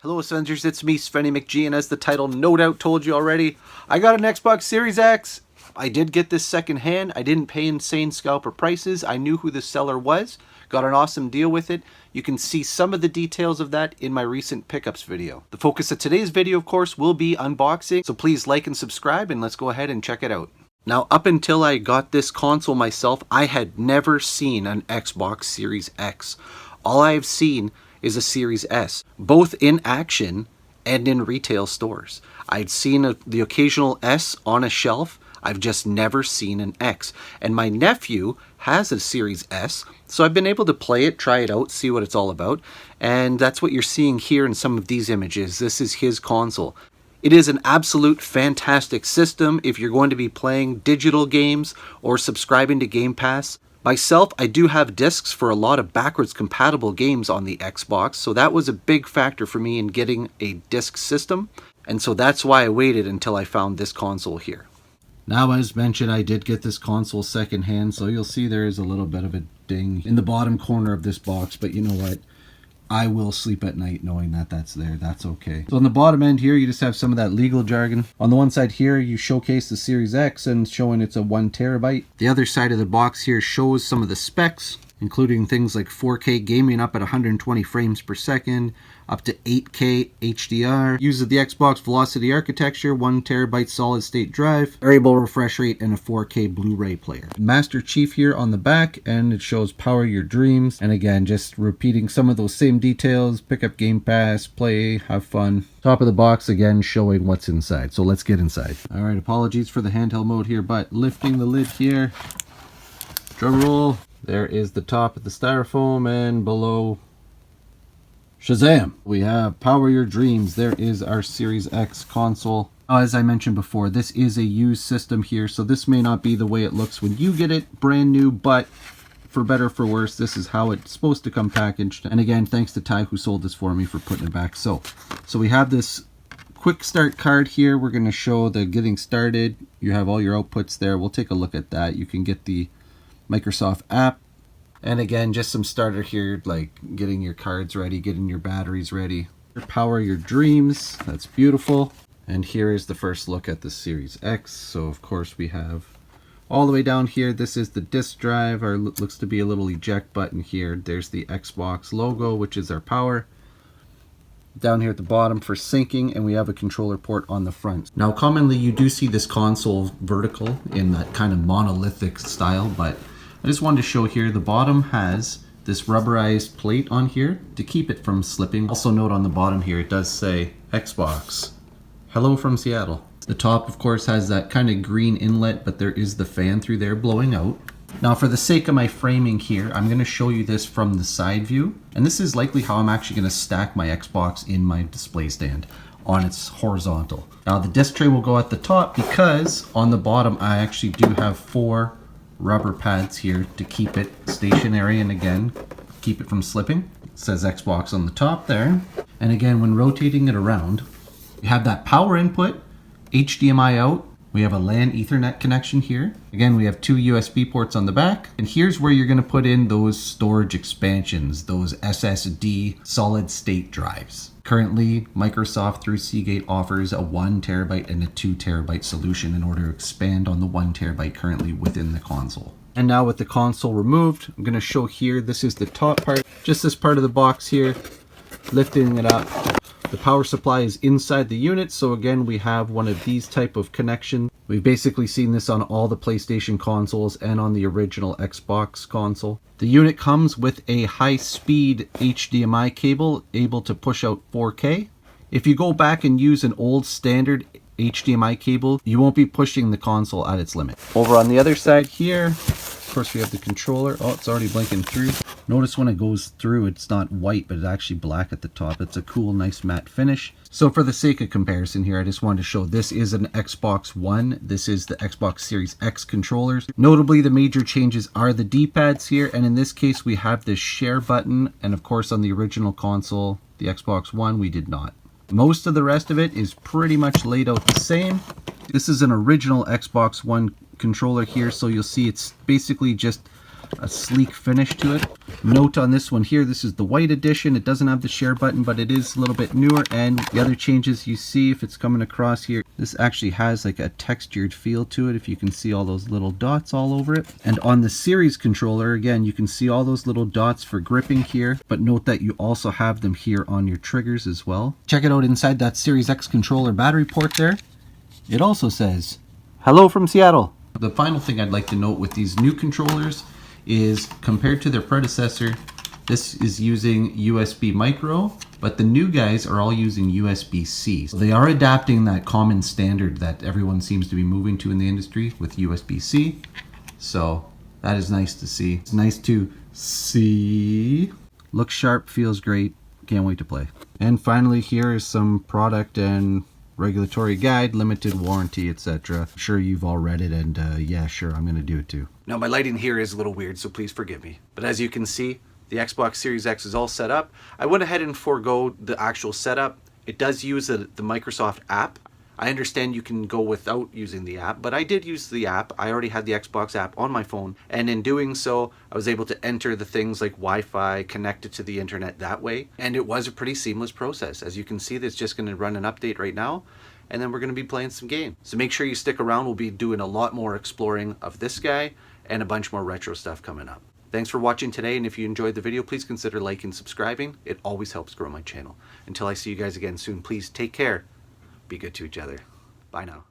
Hello Avengers, it's me, Svenny McG, and as the title no doubt told you already, I got an Xbox Series X. I did get this secondhand. I didn't pay insane scalper prices. I knew who the seller was. Got an awesome deal with it. You can see some of the details of that in my recent pickups video. The focus of today's video, of course, will be unboxing, so please like and subscribe, and let's go ahead and check it out. Now, up until I got this console myself, I had never seen an Xbox Series X. All I have seen is a Series S, both in action and in retail stores. I'd seen the occasional S on a shelf. I've just never seen an X. And my nephew has a Series S, so I've been able to play it, try it out, see what it's all about. And that's what you're seeing here in some of these images. This is his console. It is an absolute fantastic system if you're going to be playing digital games or subscribing to Game Pass. Myself, I do have discs for a lot of backwards compatible games on the Xbox, so that was a big factor for me in getting a disc system, and so that's why I waited until I found this console here. Now, as mentioned, I did get this console secondhand, so you'll see there is a little bit of a ding in the bottom corner of this box, but you know what? I will sleep at night knowing that that's there. That's okay. So on the bottom end here, you just have some of that legal jargon. On the one side here, you showcase the Series X and showing it's a 1 terabyte. The other side of the box here shows some of the specs, including things like 4K gaming up at 120 frames per second, up to 8K HDR, uses the Xbox Velocity architecture, 1 terabyte solid state drive, variable refresh rate, and a 4K Blu-ray player. Master Chief here on the back, and it shows power your dreams. And again, just repeating some of those same details, pick up Game Pass, play, have fun. Top of the box again showing what's inside. So let's get inside. All right, apologies for the handheld mode here, but lifting the lid here, drum roll. There is the top of the styrofoam, and below, Shazam! We have Power Your Dreams. There is our Series X console. As I mentioned before, this is a used system here, so this may not be the way it looks when you get it brand new, but for better or for worse, this is how it's supposed to come packaged. And again, thanks to Ty who sold this for me for putting it back. So we have this quick start card here. We're going to show the getting started. You have all your outputs there. We'll take a look at that. You can get the Microsoft app, and again, just some starter here, like getting your cards ready, getting your batteries ready. Power your dreams. That's beautiful. And here is the first look at the Series X. So of course we have all the way down here, this is the disk drive. Our looks to be a little eject button here. There's the Xbox logo, which is our power. Down here at the bottom for syncing, and we have a controller port on the front. Now commonly you do see this console vertical in that kind of monolithic style, but I just wanted to show here the bottom has this rubberized plate on here to keep it from slipping. Also note on the bottom here, it does say Xbox. Hello from Seattle. The top of course has that kind of green inlet, but there is the fan through there blowing out. Now for the sake of my framing here, I'm going to show you this from the side view. And this is likely how I'm actually going to stack my Xbox in my display stand on its horizontal. Now the disc tray will go at the top because on the bottom I actually do have 4 rubber pads here to keep it stationary and again keep it from slipping. It says Xbox on the top there. And again, when rotating it around, you have that power input, HDMI out. We have a LAN Ethernet connection here. Again, we have 2 USB ports on the back. And here's where you're going to put in those storage expansions, those SSD solid state drives. Currently, Microsoft through Seagate offers a 1 terabyte and a 2 terabyte solution in order to expand on the 1 terabyte currently within the console. And now with the console removed, I'm going to show here, this is the top part, just this part of the box here, lifting it up. The power supply is inside the unit, so again we have one of these type of connections. We've basically seen this on all the PlayStation consoles and on the original Xbox console. The unit comes with a high-speed HDMI cable able to push out 4K. If you go back and use an old standard HDMI cable, you won't be pushing the console at its limit. Over on the other side here, of course we have the controller. Oh, it's already blinking through. Notice when it goes through, it's not white, but it's actually black at the top. It's a cool, nice matte finish. So for the sake of comparison here, I just wanted to show this is an Xbox One. This is the Xbox Series X controllers. Notably, the major changes are the D-pads here, and in this case, we have this share button. And of course, on the original console, the Xbox One, we did not. Most of the rest of it is pretty much laid out the same. This is an original Xbox One controller here, so you'll see it's basically just a sleek finish to it. Note on this one here, this is the white edition. It doesn't have the share button, but it is a little bit newer. And the other changes you see, if it's coming across here, this actually has like a textured feel to it, if you can see all those little dots all over it. And on the series controller, again, you can see all those little dots for gripping here, but note that you also have them here on your triggers as well. Check it out inside that Series X controller battery port there. It also says, "Hello from Seattle." The final thing I'd like to note with these new controllers is, compared to their predecessor, this is using USB micro, but the new guys are all using USB-C. So they are adapting that common standard that everyone seems to be moving to in the industry with USB-C. So that is nice to see. It's nice to see. Looks sharp, feels great. Can't wait to play. And finally, here is some product and regulatory guide, limited warranty, etc. I'm sure you've all read it, and yeah, sure, I'm gonna do it too. Now my lighting here is a little weird, so please forgive me. But as you can see, the Xbox Series X is all set up. I went ahead and forego the actual setup. It does use the Microsoft app. I understand you can go without using the app, but I did use the app. I already had the Xbox app on my phone, and in doing so, I was able to enter the things like Wi-Fi, connect it to the internet that way, and it was a pretty seamless process. As you can see, it's just going to run an update right now, and then we're going to be playing some games. So make sure you stick around. We'll be doing a lot more exploring of this guy and a bunch more retro stuff coming up. Thanks for watching today, and if you enjoyed the video, please consider liking and subscribing. It always helps grow my channel. Until I see you guys again soon, please take care. Be good to each other. Bye now.